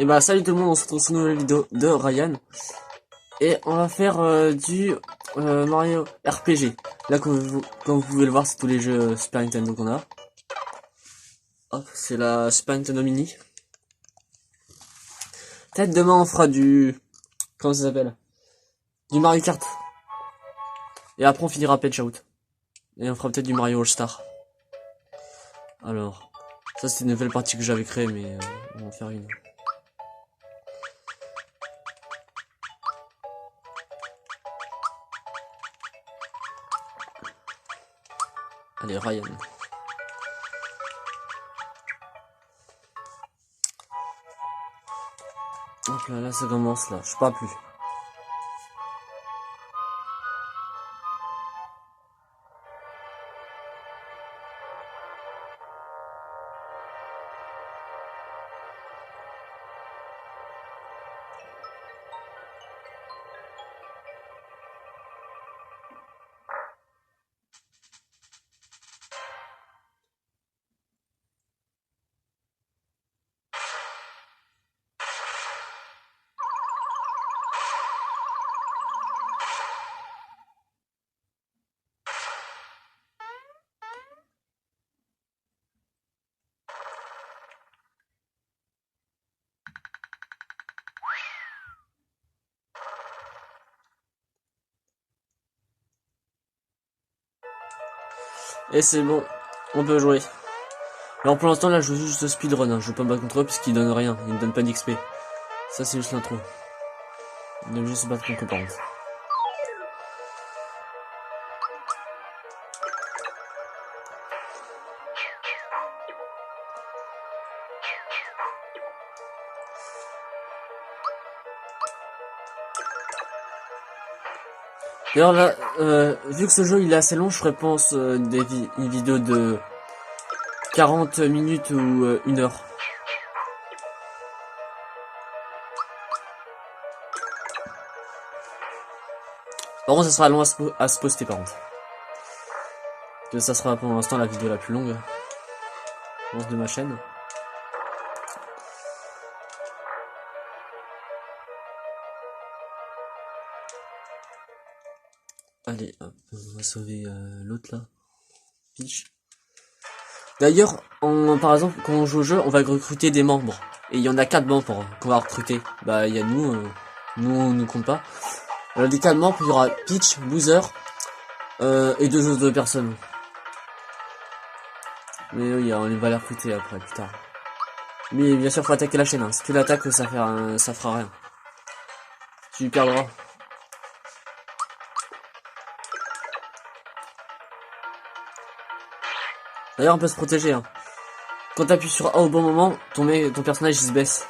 Et bah salut tout le monde, on se retrouve sur une nouvelle vidéo de Ryan. Et on va faire du Mario RPG. Là comme vous pouvez le voir, c'est tous les jeux Super Nintendo qu'on a. Hop, c'est la Super Nintendo Mini. Peut-être demain on fera du... Comment ça s'appelle? Du Mario Kart. Et après on finira Punch Out. Et on fera peut-être du Mario All Star. Alors, ça c'est une nouvelle partie que j'avais créée, mais on va en faire une. Allez, Ryan. Hop là, ça commence là, je parle plus. Et c'est bon, on peut jouer. Alors pour l'instant là je joue juste speedrun, hein. Je veux pas me battre contre eux puisqu'ils donnent rien, ils me donnent pas d'XP. Ça c'est juste l'intro. On doit juste se battre contre eux par contre. D'ailleurs là, vu que ce jeu il est assez long, je ferais pense une vidéo de 40 minutes ou 1 heure. Par contre ça sera long à se poster par contre. Que ça sera pour l'instant la vidéo la plus longue, je pense, de ma chaîne. Allez, hop, on va sauver l'autre là. Peach. D'ailleurs, par exemple, quand on joue au jeu, on va recruter des membres. Et il y en a 4 membres qu'on va recruter. Bah, il y a nous, nous on nous compte pas. Les 4 membres, il y aura Peach, Bowser, et 2 autres personnes. Mais oui, on va les recruter après, plus tard. Mais bien sûr, faut attaquer la chaîne. Hein. Si tu l'attaques, ça fera rien. Tu perdras. D'ailleurs, on peut se protéger. Hein. Quand t'appuies sur A au bon moment, ton personnage il se baisse.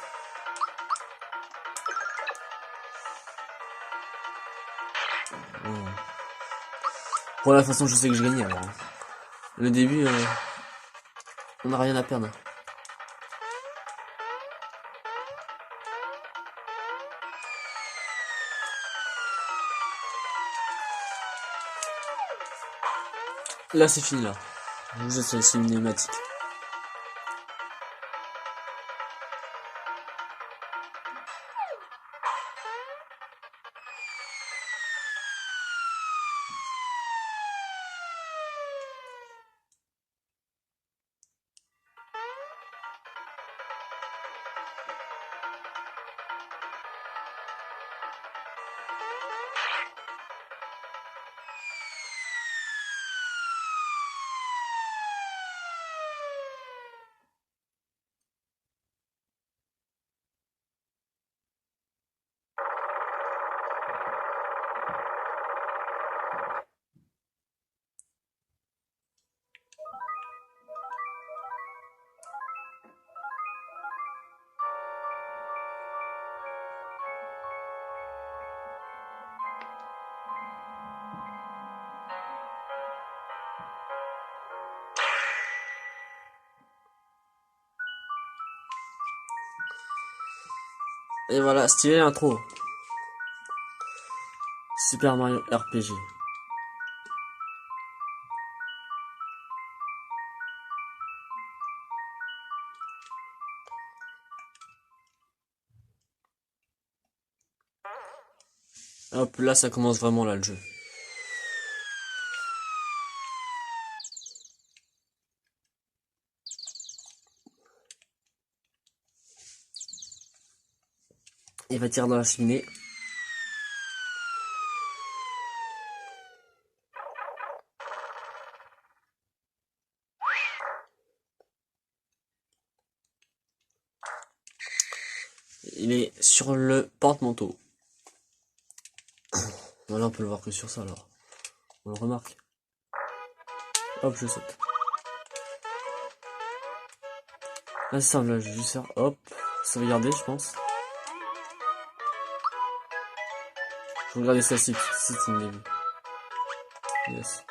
Oh. Pour la façon, je sais que je gagne alors. Le début, on n'a rien à perdre. Là, c'est fini là. Vous êtes sur les cinématiques. Et voilà, stylé l'intro. Super Mario RPG. Hop, là ça commence vraiment là le jeu. Il va tirer dans la cheminée. Il est sur le porte-manteau. Voilà, on peut le voir que sur ça alors. On le remarque. Hop, je saute. Là, c'est simple, là, je vais juste faire hop. Sauvegarder, je pense. Je vais regarder ça si tu me début. Yes.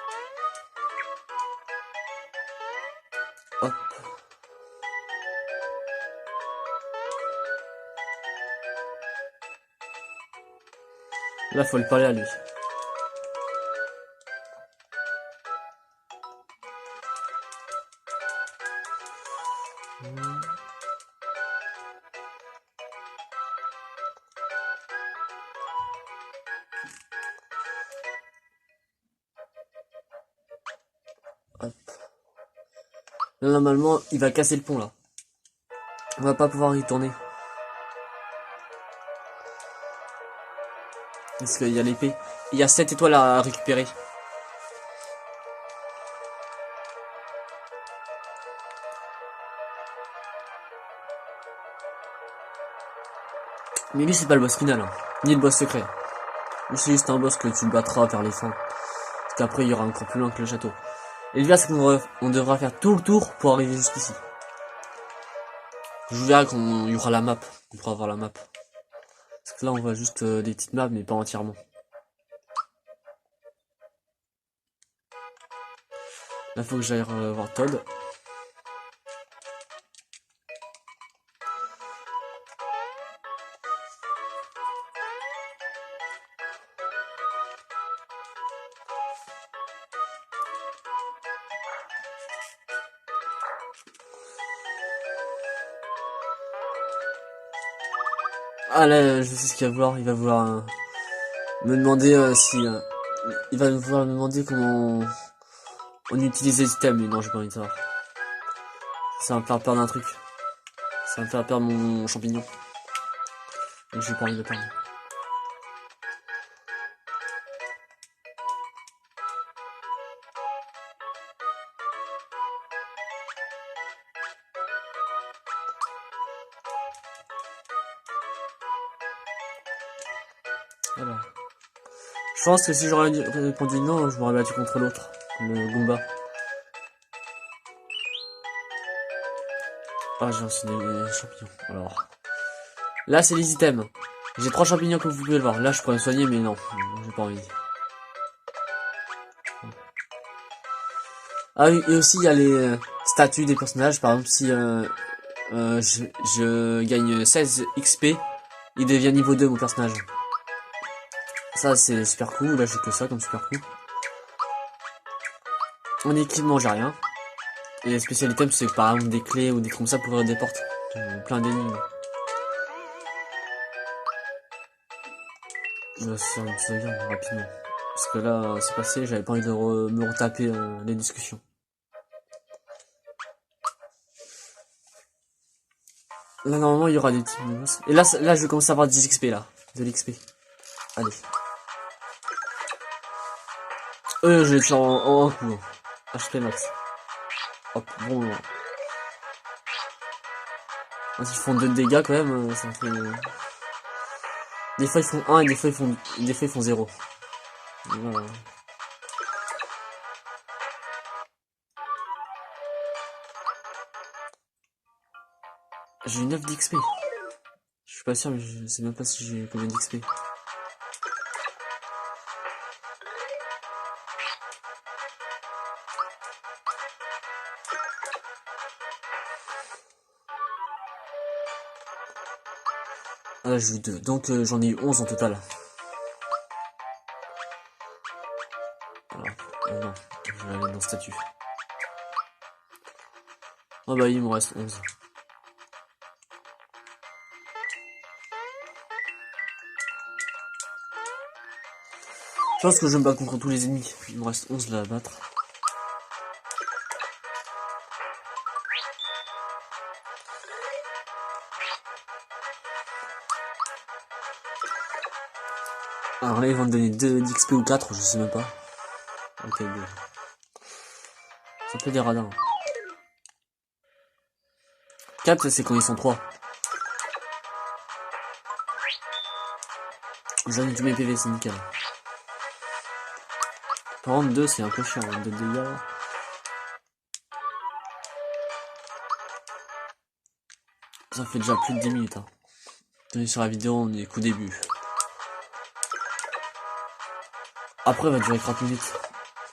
Hop. Là, faut le parler à lui. Hop. Là, normalement, il va casser le pont, là. On va pas pouvoir y tourner. Parce qu'il y a l'épée. Il y a 7 étoiles à récupérer. Mais lui, c'est pas le boss final, hein. Ni le boss secret. Lui, c'est juste un boss que tu battras vers les fins. Parce qu'après, il y aura encore plus loin que le château. Et le bien, c'est qu'on devra faire tout le tour pour arriver jusqu'ici. Je vous verrai qu'on y aura la map. On pourra avoir la map. Parce que là, on voit juste des petites maps, mais pas entièrement. Là, faut que j'aille voir Todd. Ah là, je sais ce qu'il va vouloir. Il va vouloir me demander si... il va vouloir me demander comment on utilise les items. Mais non, j'ai pas envie de savoir. Ça va me faire perdre un truc. Ça va me faire perdre mon champignon. Et j'ai pas envie de le perdre. Voilà. Je pense que si j'aurais répondu non, je m'aurais battu contre l'autre. Le Goomba. Ah, j'ai reçu des champignons. Alors. Là, c'est les items. J'ai 3 champignons comme vous pouvez le voir. Là, je pourrais me soigner, mais non. J'ai pas envie. Ah oui, et aussi, il y a les statuts des personnages. Par exemple, si je gagne 16 XP, il devient niveau 2, mon personnage. Ça, c'est super cool. Là, j'ai que ça comme super cool. En équipement, j'ai rien. Et les spécial items, c'est par exemple des clés ou des trucs comme ça pour ouvrir des portes. Plein d'énigmes. Je vais faire une sauvegarde rapidement. Parce que là, c'est passé, j'avais pas envie de me retaper les discussions. Là, normalement, il y aura des petits bonus. Et là, là, je vais commencer à avoir 10 XP, là. De l'XP. Allez. Je vais le faire en un coup. HP max. Hop, bon. Ils font 2 dégâts quand même, ça me fait... Des fois ils font 1 et des fois ils font 0. Voilà. J'ai 9 d'XP. Je suis pas sûr, mais je sais même pas si j'ai combien d'XP. Ah là j'ai eu 2, donc j'en ai eu 11 en total. Voilà. Non, je vais aller dans le statut. Oh bah il me reste 11. pense que je me bats contre tous les ennemis. Il me reste 11 là à battre. Alors là, ils vont me donner 2 d'XP ou 4, je sais même pas. Ok, 2. Ça peut des radins. 4, c'est quand ils sont 3. J'en ai tous mes PV, c'est nickel. Par contre, 2, c'est un peu chiant, hein, de dégâts. Ça fait déjà plus de 10 minutes. Hein. Tenez sur la vidéo, on est qu'au début. Après, elle va durer 30 minutes.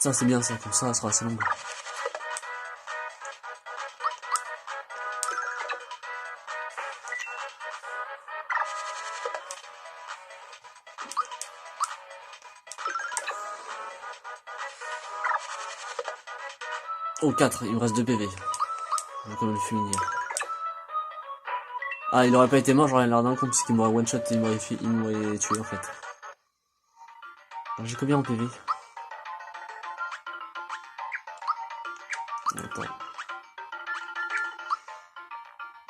Ça, c'est bien ça, comme ça, elle sera assez longue. Oh, 4, il me reste 2 PV. Je vais quand même le finir. Ah, il aurait pas été mort, j'aurais l'air d'un con, puisqu'il m'aurait one shot et il m'aurait tué en fait. J'ai combien en PV? Attends.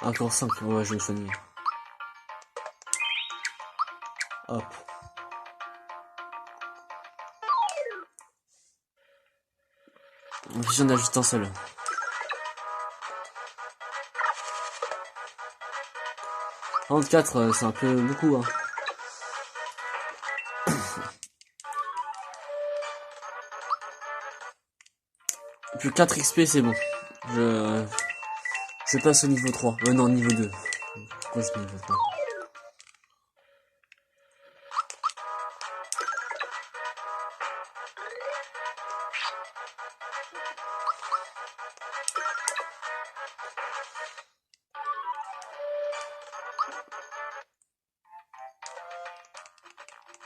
Encore 5, ouais, je vais le soigner. Hop. En plus, il y en a juste un seul. 34, c'est un peu beaucoup, hein. Plus 4 XP, c'est bon. Je passe au niveau 3. Non, niveau 2. Pourquoi c'est niveau 3?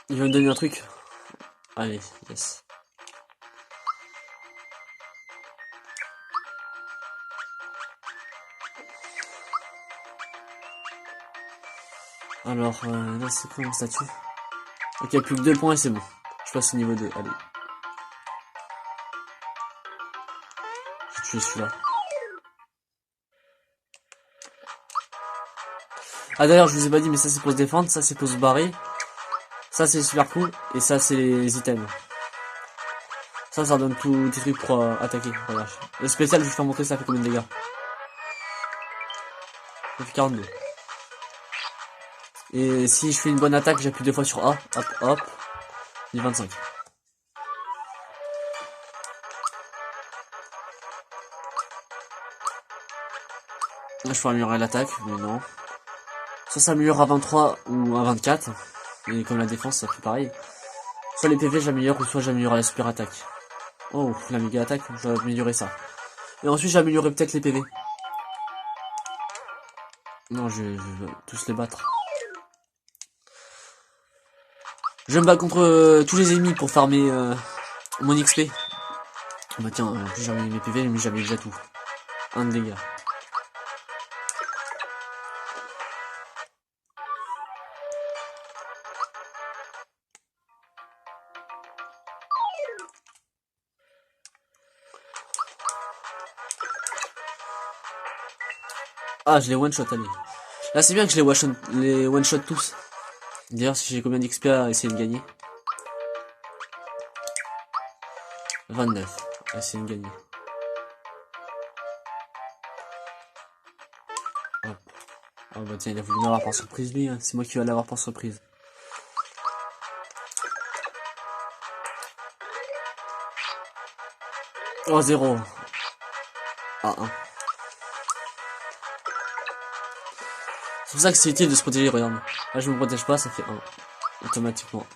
Il va me donner un truc. Allez, yes. Alors, là, c'est quoi mon statut? Ok, plus que 2 points et c'est bon. Je passe au niveau 2, allez. Je vais tuer celui-là. Ah d'ailleurs, je vous ai pas dit, mais ça c'est pour se défendre, ça c'est pour se barrer. Ça c'est super cool, et ça c'est les items. Ça donne tous tes trucs pour attaquer. Voilà. Le spécial, je vais vous faire montrer ça fait combien de dégâts. Ça fait 42. Et si je fais une bonne attaque, j'appuie 2 fois sur A, hop, hop, et 25. Là, je peux améliorer l'attaque, mais non. Soit ça améliore à 23 ou à 24. Et comme la défense, ça fait pareil. Soit les PV j'améliore, ou soit j'améliore la super attaque. Oh, la méga attaque, je vais améliorer ça. Et ensuite j'améliorerai peut-être les PV. Non, je vais tous les battre. Je me bats contre tous les ennemis pour farmer mon XP. Bah tiens, en plus j'ai mis mes PV, mais j'avais déjà tout. 1 de dégâts. Ah, je les one shot, allez. Là c'est bien que je les one shot tous. D'ailleurs, si j'ai combien d'XP à essayer de gagner? 29. À essayer de gagner. Hop. Oh bah tiens, il a voulu m'avoir par surprise lui, hein. C'est moi qui vais l'avoir par surprise. Oh 0. Ah 1. C'est pour ça que c'est utile de se protéger, regarde. Là je me protège pas, ça fait 1. Automatiquement.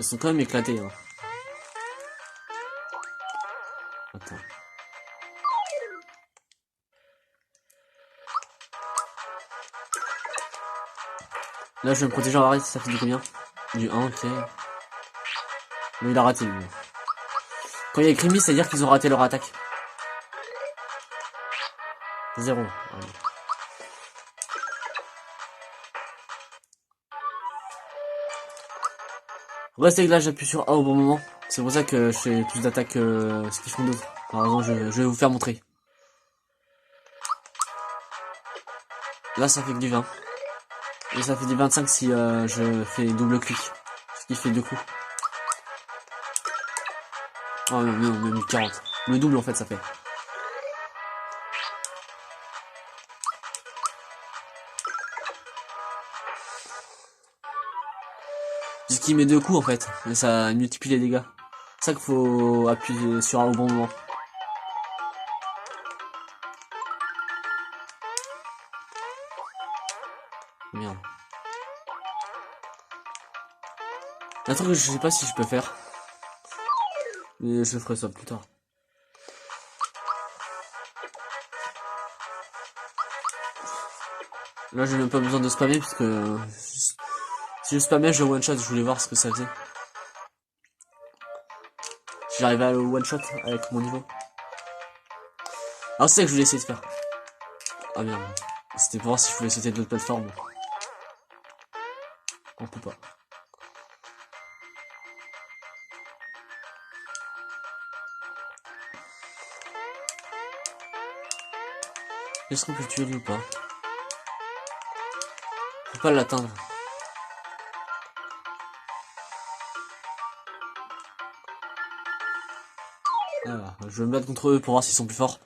Ils sont quand même éclatés, hein. Attends. Là je vais me protéger en arrêt, ça fait du combien? Du 1, ok. Mais il a raté lui. Quand il y a écrit mi, c'est-à-dire qu'ils ont raté leur attaque. 0. Allez. Ouais, c'est que là j'appuie sur A au bon moment. C'est pour ça que je fais plus d'attaques que ce qu'ils font d'autres. Par exemple, je vais vous faire montrer. Là ça fait que du 20. Et ça fait du 25 si je fais double clic. Ce qui fait deux coups. Oh non, non, même du 40. Le double en fait ça fait. Puisqu'il met deux coups en fait. Et ça multiplie les dégâts. C'est ça qu'il faut appuyer sur A au bon moment. Merde. Un truc que je sais pas si je peux faire. Mais je ferai ça plus tard. Là j'ai même pas besoin de spammer parce que si je spammais je one shot, je voulais voir ce que ça faisait. Si j'arrivais à le one shot avec mon niveau. Alors c'est ça que je voulais essayer de faire. Ah merde. C'était pour voir si je pouvais sauter de l'autre plateforme. On peut pas. Est-ce qu'on peut le tuer lui ou pas? Faut pas l'atteindre. Alors, je vais me battre contre eux pour voir s'ils sont plus forts.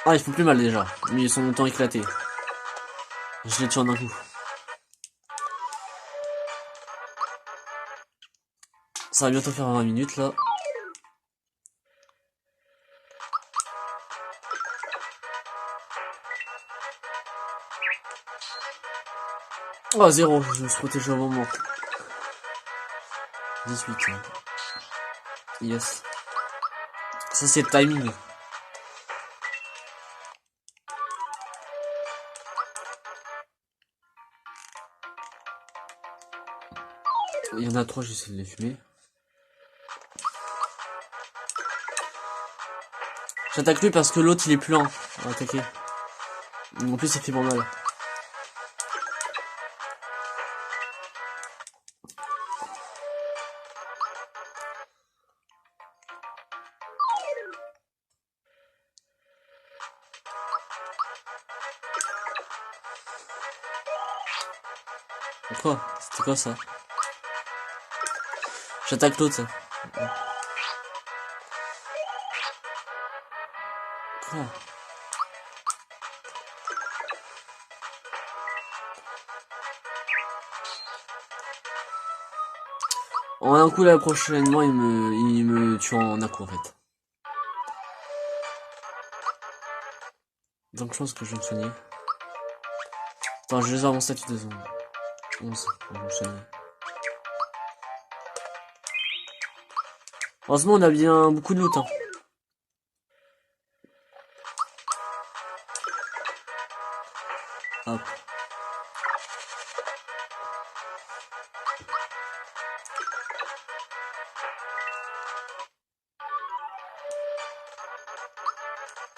Ah, ils font plus mal déjà, mais ils sont autant éclatés. Je les tue en un coup. Ça va bientôt faire 20 minutes là. Oh, 0, je me suis protégé au moment. 18. Yes. Ça c'est le timing. Il y en a 3, j'essaie de les fumer. J'attaque lui parce que l'autre il est plus lent à attaquer. En plus ça fait bon mal. Quoi? C'était quoi ça? J'attaque l'autre ça. Quoi? En un coup là prochainement il me tue en un coup en fait. Donc je pense que je vais me soigner. Attends, je vais avoir mon statut de zone. 11, on va me soigner. Heureusement on a bien beaucoup de loot hein. Hop.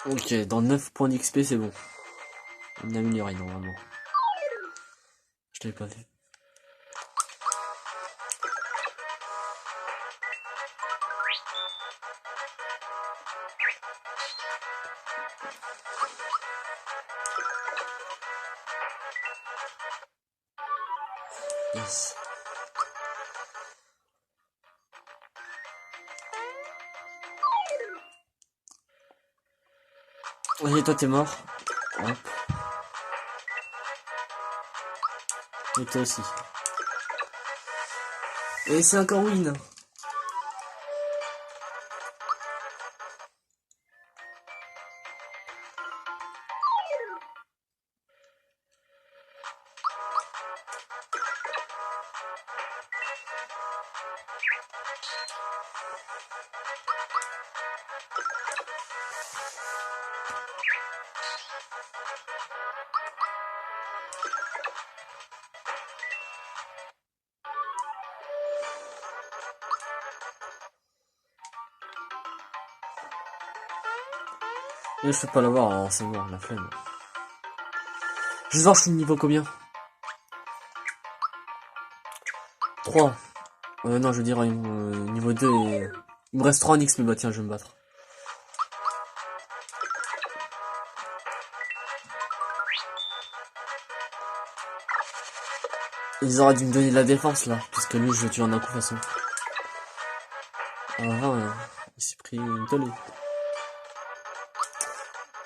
Ok, dans 9 points d'XP c'est bon. On a amélioré normalement. Je t'avais pas vu. Yes. Ok, toi t'es mort. Hop. Et toi aussi. Et c'est encore win. Et je peux pas l'avoir, alors c'est mort, la flemme. Je vais voir, je suis niveau combien? 3. Non, je veux dire niveau 2 et... Il me reste 3 en X, mais bah tiens, je vais me battre. Ils auraient dû me donner de la défense là, puisque lui je le tue en un coup de façon. Ah, il s'est pris une tollée.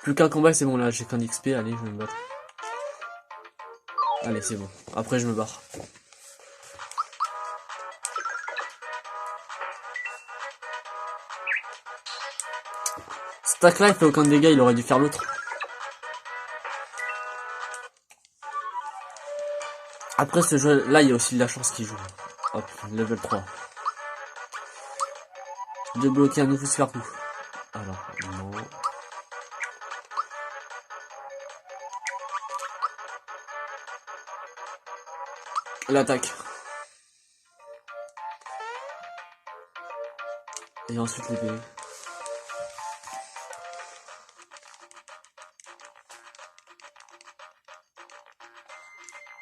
Plus qu'un combat, c'est bon là, j'ai qu'un XP, allez, je vais me battre. Allez, c'est bon. Après, je me barre. Stack là, il fait aucun dégât, il aurait dû faire l'autre. Après ce jeu là, il y a aussi de la chance qui joue. Hop, level 3. Débloquer un nouveau super coup. Alors, non. L'attaque. Et ensuite l'épée.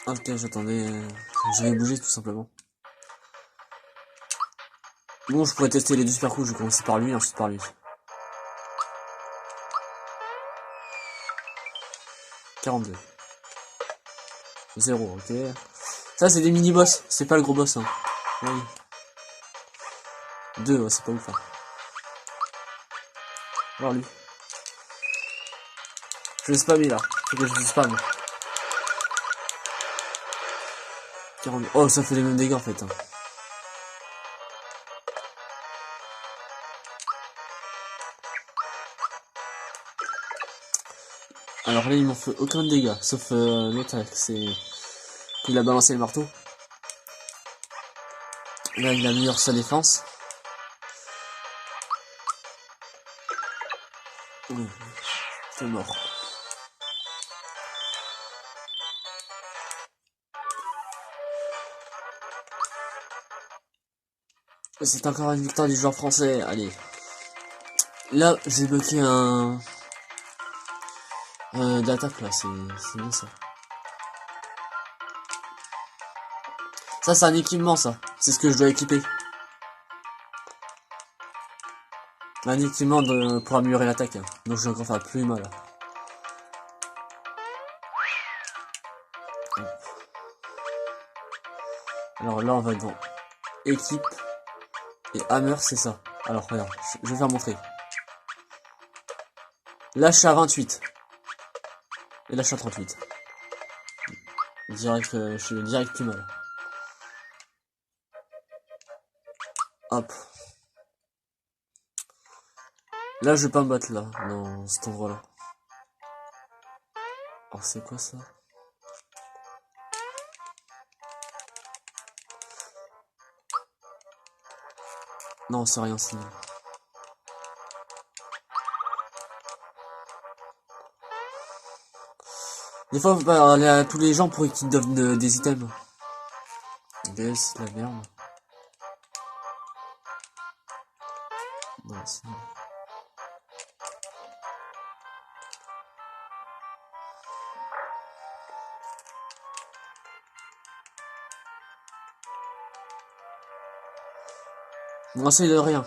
Ok, j'attendais. Je vais bouger tout simplement. Bon, je pourrais tester les deux super coups, je vais commencer par lui et ensuite par lui. 42. 0, ok. Ça, c'est des mini-boss, c'est pas le gros boss. Hein. Oui. 2, ouais, c'est pas ouf. Hein. Alors lui. Je vais spammer là. Faut que je le spam. 42. Oh, ça fait les mêmes dégâts en fait. Hein. Alors là, il m'en fait aucun dégât, sauf l'autre, c'est qu'il a balancé le marteau. Là, il améliore sa défense. C'est mort. C'est encore une victoire du joueur français. Allez. Là, j'ai bloqué un d'attaque là. C'est bien ça. Ça, c'est un équipement, ça. C'est ce que je dois équiper. Un équipement pour améliorer l'attaque. Hein. Donc, je vais encore faire plus mal. Alors là, on va dans équipe. Et hammer, c'est ça. Alors, regarde. Je vais faire montrer. Là, je suis à 28. Et là, je suis à 38. Direct, je suis direct plus mal. Hop. Là, je vais pas me battre là, dans cet endroit-là. Alors, c'est quoi ça? Non, c'est rien, c'est nul. Des fois, faut pas aller à tous les gens pour qu'ils donnent des items. DS, la merde. Non, c'est nul. Moi, c'est de rien.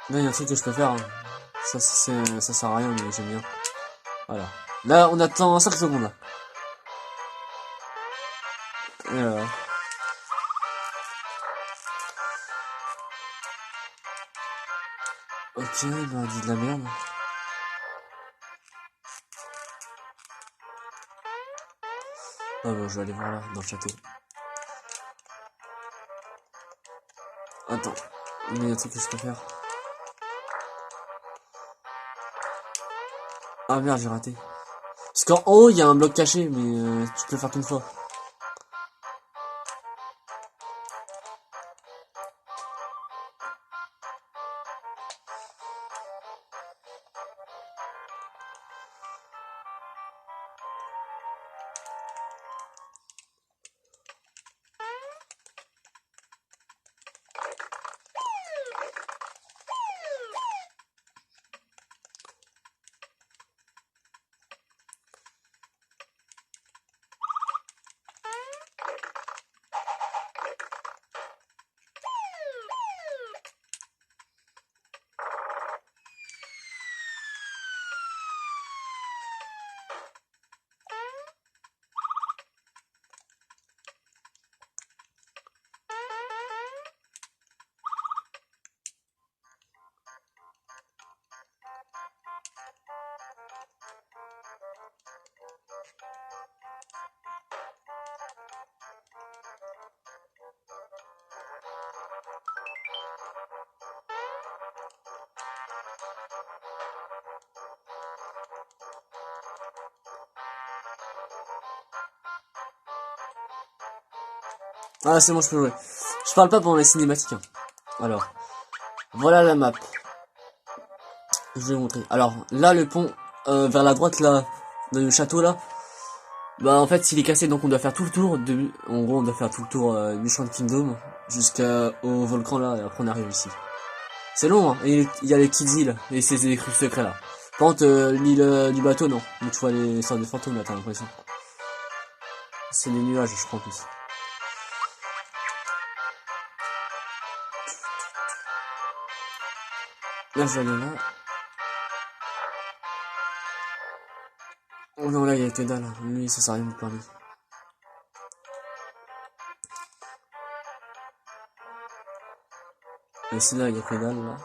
Là, il y a un truc que je peux faire. Hein. Ça sert à rien, mais j'aime bien. Voilà. Là, on attend 5 secondes. Là. Et voilà. Ok, il m'a dit de la merde. Ah bon, je vais aller voir là, dans le château. Attends. Mais il y a un truc que je peux faire. Ah merde, j'ai raté. Parce qu'en haut, il y a un bloc caché, mais tu peux le faire qu'une fois. Ah, c'est bon, je peux jouer. Je parle pas pendant les cinématiques. Hein. Alors, voilà la map. Je vais vous montrer. Alors, là, le pont, vers la droite, là, dans le château, là. Bah, en fait, s'il est cassé, donc on doit faire tout le tour. En gros, on doit faire tout le tour du champ de Kingdom jusqu'au volcan, là, et après on arrive ici. C'est long, hein. Et il y a les petites îles, et c'est des trucs secrets, là. Par contre, l'île du bateau, non. Mais tu vois les sortes de fantômes, là, t'as l'impression. C'est des nuages, je crois, en plus. Là, je vais aller là. Oh non, là, il y a que dalle. Lui, ça sert à rien de parler. Et ici, là, il y a que dalle, là.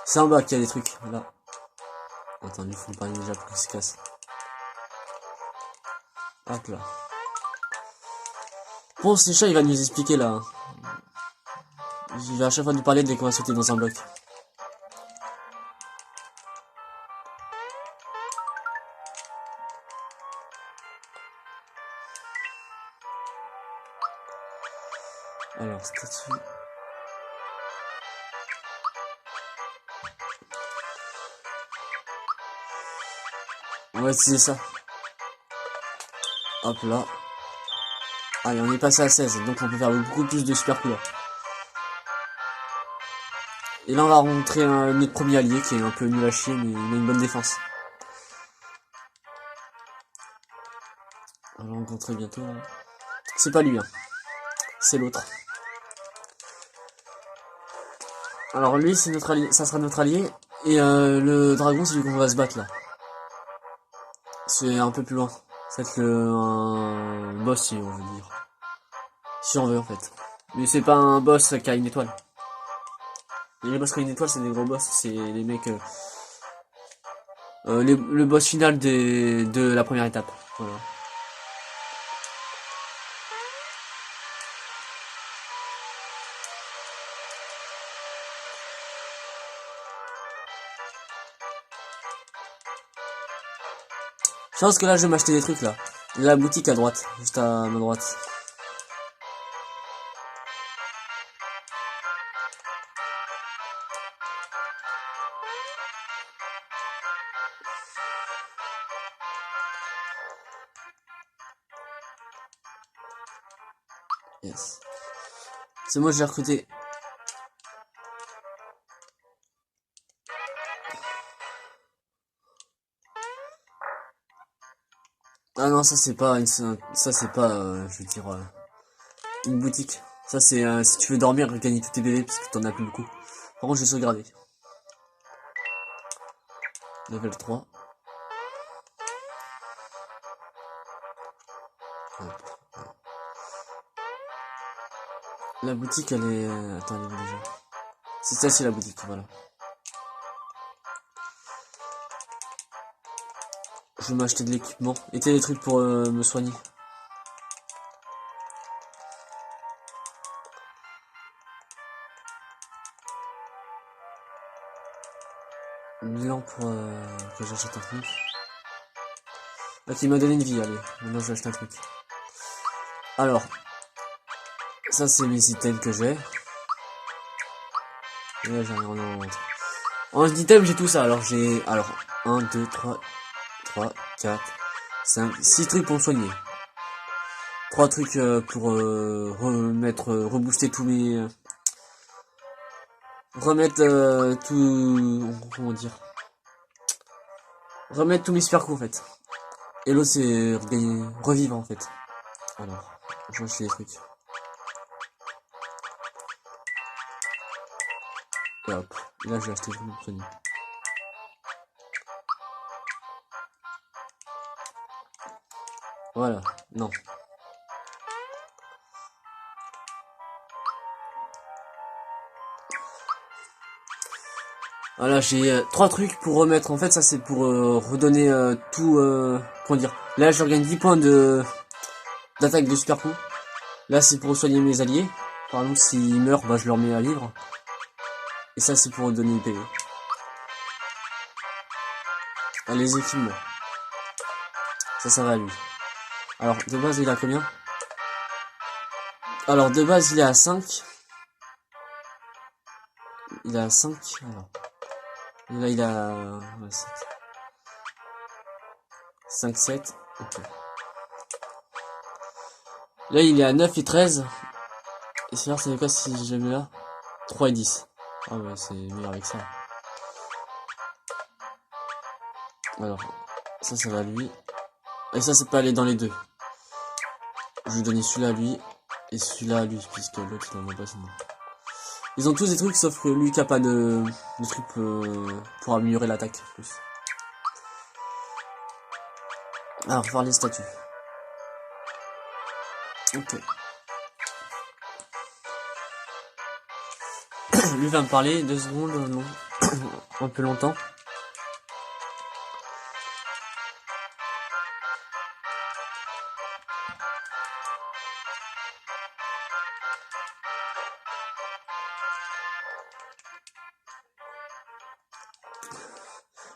C'est en bas qu'il y a des trucs, là. Attends, lui, faut me parler déjà pour qu'il se casse. Hop là. Bon, ce chat, il va nous expliquer, là. Il va à chaque fois nous parler dès qu'on va sauter dans un bloc. Alors, statue. On va utiliser ça. Hop là. Allez, on est passé à 16, donc on peut faire beaucoup plus de super couleurs. Et là, on va rencontrer notre premier allié qui est un peu nul à chier, mais il a une bonne défense. On va le rencontrer bientôt. C'est pas lui, hein. C'est l'autre. Alors lui, c'est notre allié, ça sera notre allié. Et le dragon, c'est lui qu'on va se battre là. C'est un peu plus loin. C'est un boss, si on veut dire. Si on veut, en fait. Mais c'est pas un boss qui a une étoile. Et les boss qui ont une étoile, c'est des gros boss. C'est les mecs... le boss final de la première étape. Voilà. Je pense que là, je vais m'acheter des trucs, là. La boutique à droite, juste à ma droite. Yes. C'est moi, j'ai recruté. Ah non, ça c'est pas une, ça c'est pas, je veux dire, une boutique. Ça c'est, si tu veux dormir, gagner tous tes bébés parce que t'en as plus beaucoup. Par contre, je vais sauvegarder. Level 3. Hop. La boutique, elle est, attends, elle est où déjà? C'est celle-ci la boutique, voilà. Je vais m'acheter de l'équipement. Et des trucs pour me soigner. Bilan pour que j'achète un truc. Ok, il m'a donné une vie, allez. Maintenant, je vais acheter un truc. Alors, ça c'est mes items que j'ai. Et là, j'ai rien en autre. En item, j'ai tout ça. Alors, j'ai, alors, 1, 2, 3, 4, 5, 6 trucs pour me soigner. 3 trucs pour rebooster tous mes... remettre tout... comment dire, remettre tous mes super coups en fait. Et l'autre c'est revivre en fait. Alors, je vais acheter des trucs. Et hop, et là je vais acheter tout mon soigner. Voilà, non. Voilà, j'ai 3 trucs pour remettre. En fait, ça c'est pour redonner tout. Comment dire. Là, je regagne 10 points de d'attaque de super coup. Là, c'est pour soigner mes alliés. Par exemple, s'ils meurent, bah, je leur mets à vivre. Et ça, c'est pour donner le PV. Ah, les équipements. Ça va à lui. Alors, de base, il a combien? Alors, de base, il est à 5. Il est à 5. Alors. Et là, il a... Ouais, 7. 5, 7. Ok. Là, il est à 9 et 13. Et c'est c'est quoi si je le mets là? 3 et 10. Ah ouais, c'est meilleur avec ça. Alors, ça va à lui. Et ça peut aller dans les deux. Je vais donner celui-là à lui. Et celui-là à lui, puisque l'autre, il en a pas sinon. Ils ont tous des trucs, sauf que lui qui a pas de trucs pour améliorer l'attaque. Plus. Alors, voir les statuts. Ok. Lui va me parler 2 secondes, non. Un peu longtemps.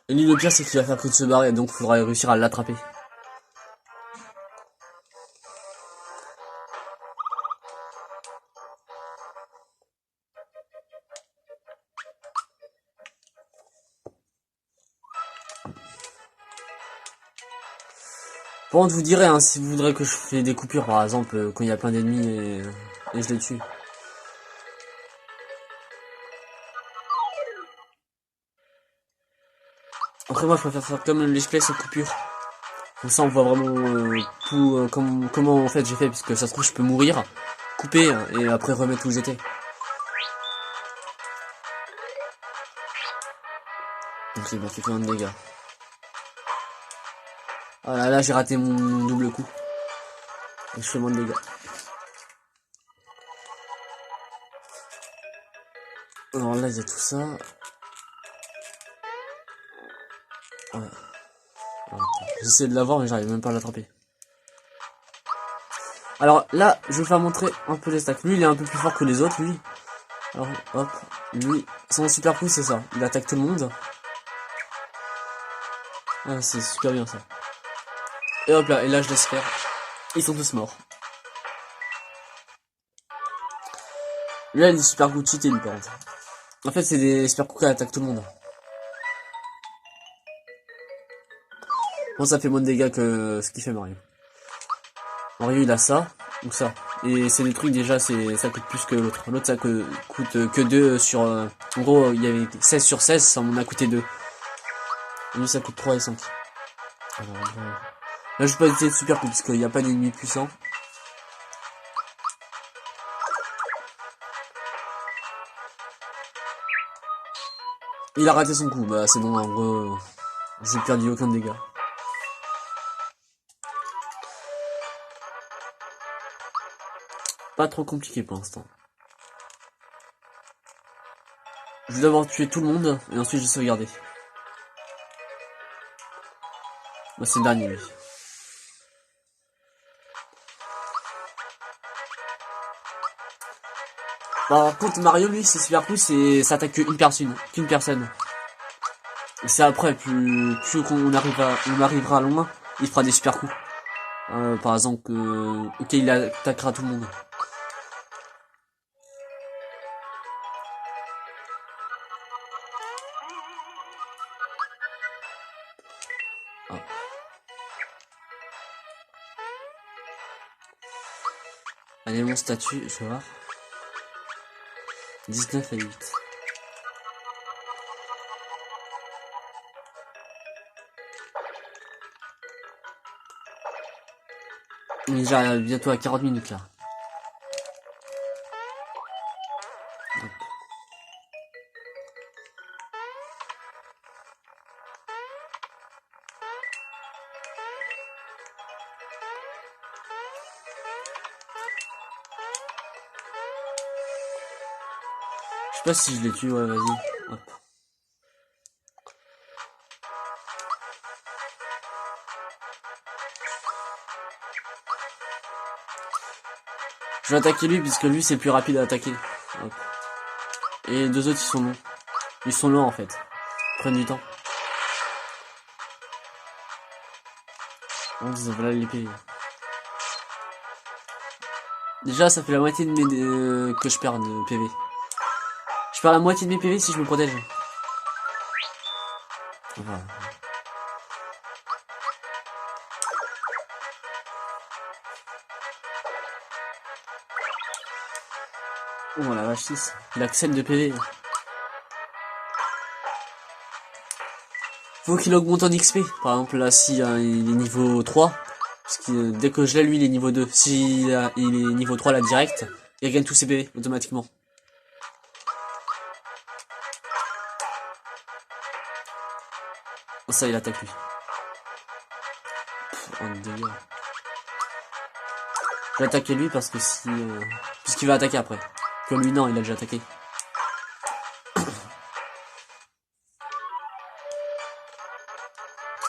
Et lui, le pire, c'est qu'il va faire que de se barrer, donc il faudra réussir à l'attraper. Bon, je vous dirai, hein, si vous voudrez que je fais des coupures, par exemple, quand il y a plein d'ennemis et je les tue. Après, moi, je préfère faire comme les play sans coupure. Comme ça, on voit vraiment tout, comment en fait j'ai fait, parce que ça se trouve, je peux mourir, couper, et après remettre où j'étais. Donc, il m'a fait plein de dégâts. Ah là, j'ai raté mon double coup. Et je fais moins de dégâts. Alors là, il y a tout ça. Ouais. J'essaie de l'avoir, mais j'arrive même pas à l'attraper. Alors là, je vais vous faire montrer un peu les stacks. Lui, il est un peu plus fort que les autres, lui. Alors, hop. Lui, son super coup, c'est ça. Il attaque tout le monde. Ah, c'est super bien, ça. Et hop là, et là, je laisse faire. Ils sont tous morts. Lui, il a des super coups cheatés, lui, par contre. En fait, c'est des super coups qui attaquent tout le monde. Bon, ça fait moins de dégâts que ce qu'il fait Mario. Mario, il a ça, ou ça. Et c'est des trucs, déjà, ça coûte plus que l'autre. L'autre, ça coûte que 2 sur... en gros, il y avait 16 sur 16, ça m'en a coûté 2. Et lui, ça coûte 3 et 5. Alors, là, je vais pas utiliser de super coup, parce qu'il n'y a pas d'ennemis puissants. Il a raté son coup, bah c'est bon, en gros, j'ai perdu aucun dégât. Pas trop compliqué pour l'instant. Je vais d'abord tuer tout le monde, et ensuite je vais sauvegarder. Bah c'est le dernier, lui. Par contre, Mario, lui, c'est super cool, ça attaque qu'une personne. Et c'est après, plus on arrivera loin, il fera des super coups. Par exemple, ok, il attaquera tout le monde. Ah. Allez, mon statut, je vais voir. 19 à 8. On est déjà bientôt à 40 minutes là. Hop. Je sais pas si je les tue, ouais, vas-y. Hop. Je vais attaquer lui, puisque lui c'est plus rapide à attaquer. Hop. Et les deux autres ils sont longs. Ils sont longs en fait. Ils prennent du temps. Donc voilà l'épée. Déjà, ça fait la moitié de mes que je perds de PV. Je perds la moitié de mes PV si je me protège. Voilà. Oh la vache 6. Il a que 7 de PV. Faut qu'il augmente en XP. Par exemple là si il est niveau 3. Parce que dès que je l'ai lui il est niveau 2. Si il est niveau 3 là direct, il gagne tous ses PV automatiquement. Oh, ça il attaque lui. Pff, un dégât. Je vais attaquer lui parce que si... puisqu'il va attaquer après. Que lui non, il a déjà attaqué.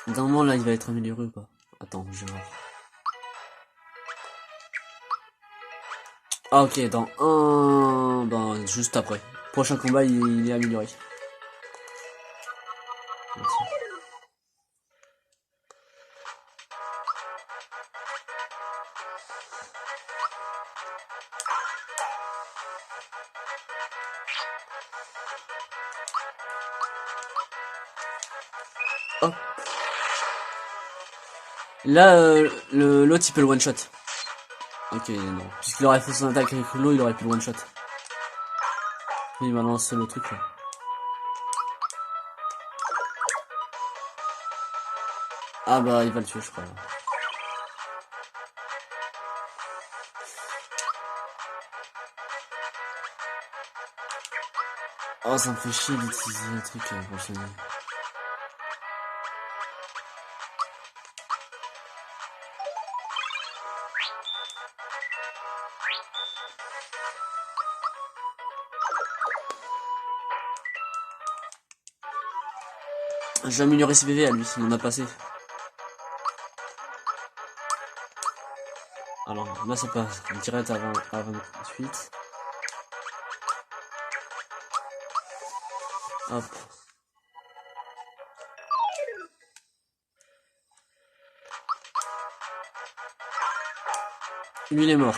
D'un moment là il va être amélioré ou pas? Attends, je vais voir. Ah ok, dans un... Ben juste après. Prochain combat il est amélioré. Hop. Là, l'autre il peut le one shot. Ok, non. Puisqu'il aurait fait son attaque avec l'eau, il aurait pu le one shot. Il va lancer le truc là. Ah bah il va le tuer je crois. Oh ça me fait chier d'utiliser le truc prochainement. J'ai amélioré ses PV à lui, il en a passé. Alors là c'est pas direct à 28. Hop. Lui il est mort.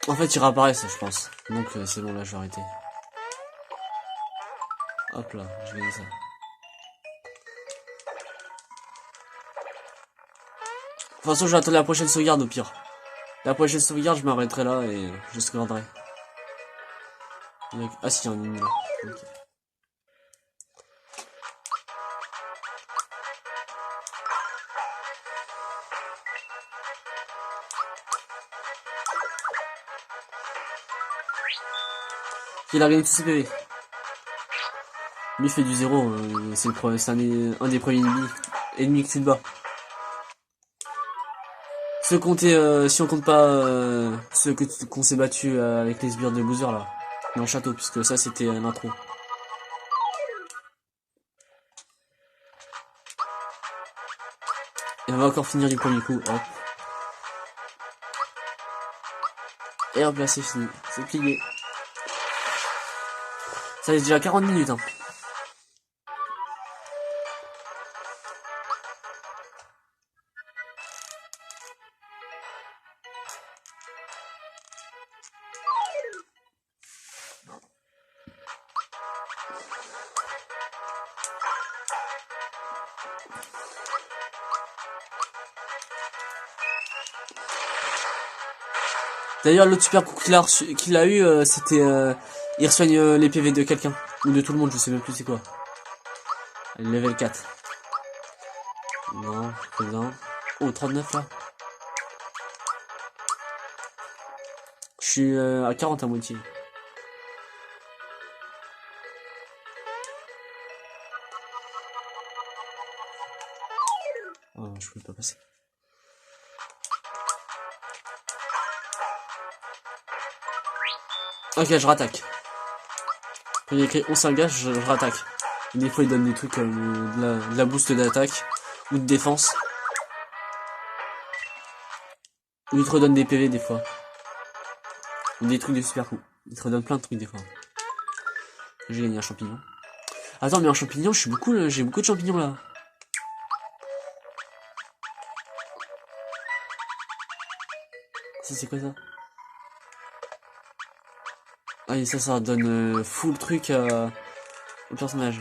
En fait, il réapparaît ça, je pense. Donc, c'est bon, là, je vais arrêter. Hop là, je vais ça. De toute façon, je vais attendre la prochaine sauvegarde au pire. La prochaine sauvegarde, je m'arrêterai là et je sauvegarderai. Ah si, il y a un ennemi là. Okay. Il a gagné tous ses PV. Lui fait du 0, c'est un des premiers ennemis que tu te bats. Si on compte pas ceux qu'on s'est battu avec les sbires de Boozer là, dans le château, puisque ça c'était l'intro. Et on va encore finir du premier coup, hop. Et hop là c'est fini, c'est plié. Ça fait déjà 40 minutes hein. D'ailleurs, l'autre super coup qu'il a eu, c'était... il resoigne les PV de quelqu'un. Ou de tout le monde, je sais même plus c'est quoi. Level 4. Non, présent. Oh, 39 là. Je suis à 40 à moitié. Oh, je peux pas passer. Ok, je rattaque. Quand il y a écrit on s'engage, je rattaque. Des fois, il donne des trucs comme de la boost d'attaque ou de défense. Ou il te redonne des PV des fois. Ou des trucs de super cool. Il te redonne plein de trucs des fois. J'ai gagné un champignon. Attends, mais en champignon, j'ai beaucoup de champignons là. Ça, c'est quoi ça? Ah, et ça donne full truc au personnage.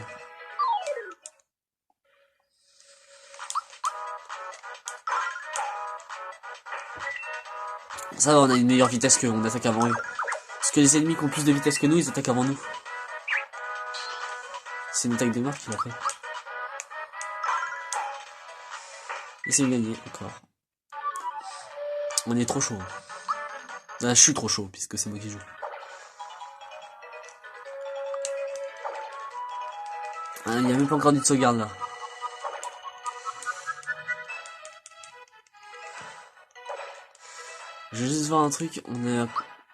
Ça va, on a une meilleure vitesse qu'on attaque avant eux. Parce que les ennemis qui ont plus de vitesse que nous, ils attaquent avant nous. C'est une attaque de mort qu'il a fait. Et c'est gagné, encore. On est trop chaud. Ah, je suis trop chaud, puisque c'est moi qui joue. Ah, il n'y a même pas encore de sauvegarde là. Je vais juste voir un truc, on est à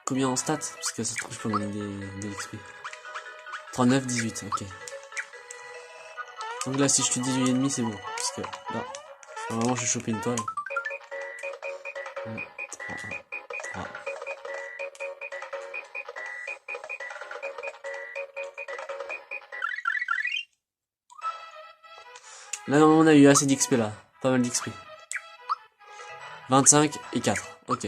combien en stats? Parce que ça se trouve, je peux gagner de l'XP. 39, 18, ok. Donc là, si je tue 18 ennemis, c'est bon. Parce que là, normalement, j'ai chopé une toile. 1, 3, 3. Là, normalement, on a eu assez d'XP là. Pas mal d'XP. 25 et 4, ok.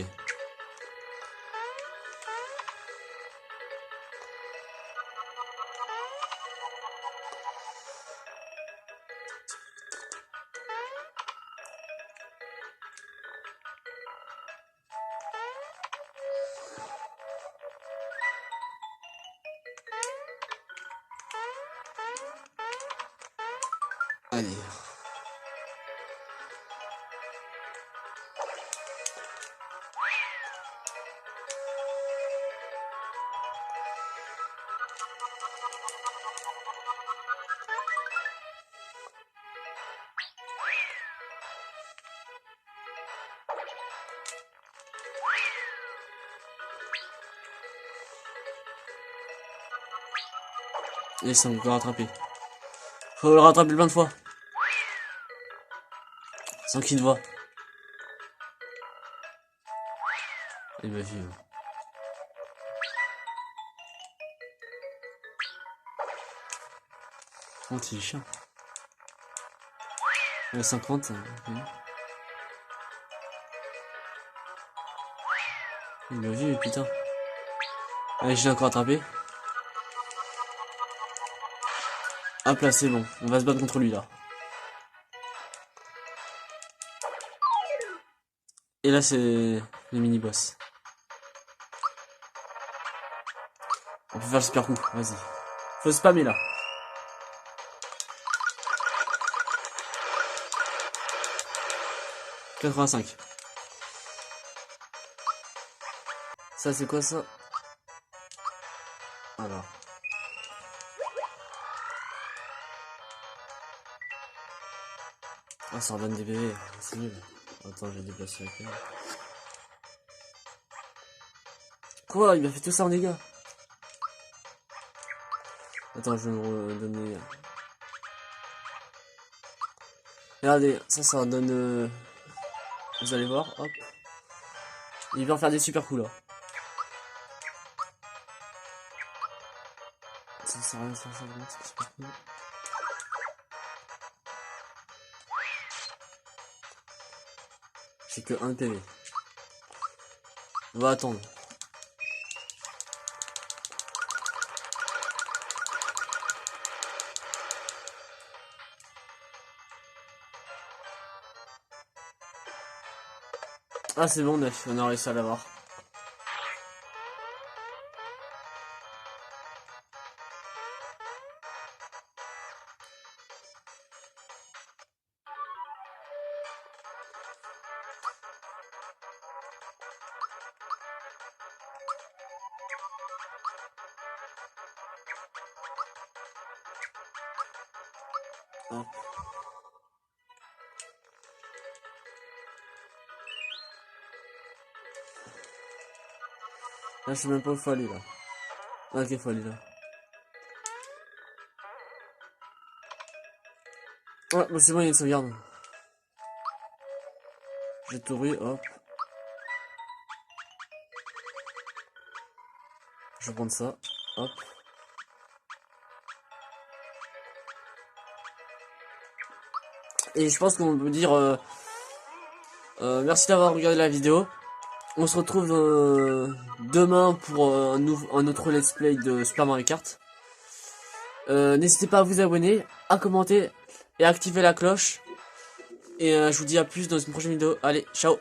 Allez. Et ça, on peut le rattraper. Faut le rattraper plein de fois. Sans qu'il te voie. Il m'a vu. Oh, c'est chiant. 50. Il m'a vu, putain. Allez, je l'ai encore attrapé. Hop là, c'est bon. On va se battre contre lui là. Et là, c'est le mini-boss. On peut faire le super coup. Vas-y. Faut spammer là. « 85. Ça, c'est quoi ça? Alors. Ah, ça redonne des bébés. C'est nul. Attends, je vais déplacer la carte. Quoi? Il m'a fait tout ça en dégâts. Attends, je vais me redonner. Regardez, ça redonne. Vous allez voir, hop. Il vient faire des super coups là. Ça sert à rien, ça c'est super cool. J'ai que 1 PV. On va attendre. Ah, c'est bon, 9, on a réussi à l'avoir. Hop. Là, je sais même pas où faut aller là. Ah, ok, faut aller là. Ouais, bon, c'est bon, il y a une sauvegarde. J'ai tout ru, hop. Je vais prendre ça. Hop. Et je pense qu'on peut dire merci d'avoir regardé la vidéo. On se retrouve demain pour un autre let's play de Super Mario Kart. N'hésitez pas à vous abonner, à commenter et à activer la cloche. Et je vous dis à plus dans une prochaine vidéo. Allez, ciao!